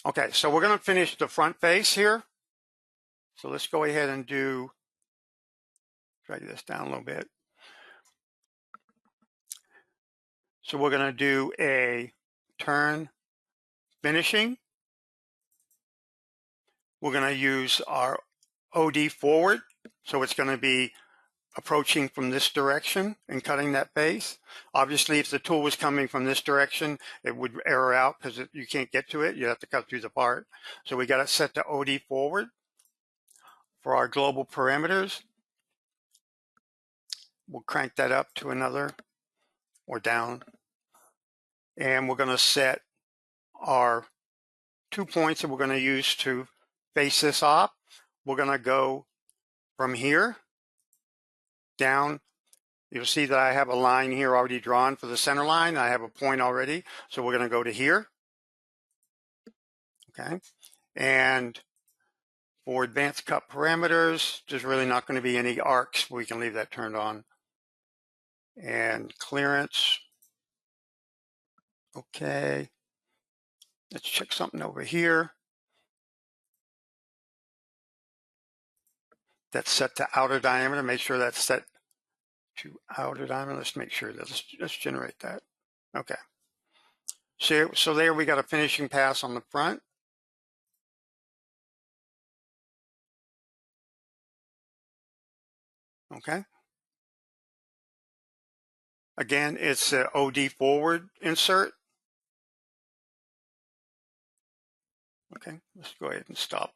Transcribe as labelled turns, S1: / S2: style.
S1: Okay, so we're going to finish the front face here. So let's go ahead and drag this down a little bit. So we're going to do a turn finishing. We're going to use our OD forward. So it's going to be approaching from this direction and cutting that face. Obviously, if the tool was coming from this direction, it would error out because you can't get to it. You have to cut through the part. So we got it set to OD forward. For our global parameters, we'll crank that up to another or down. And we're going to set our 2 points that we're going to use to face this op. We're going to go from here down. You'll see that I have a line here already drawn for the center line. I have a point already. So we're going to go to here. Okay. And for advanced cut parameters, there's really not going to be any arcs. We can leave that turned on. And clearance. Okay. Let's check something over here. That's set to outer diameter. Make sure that's set to outer diameter. Let's make sure that let's generate that. Okay. So there we got a finishing pass on the front. Okay. Again, it's an OD forward insert. Okay, let's go ahead and stop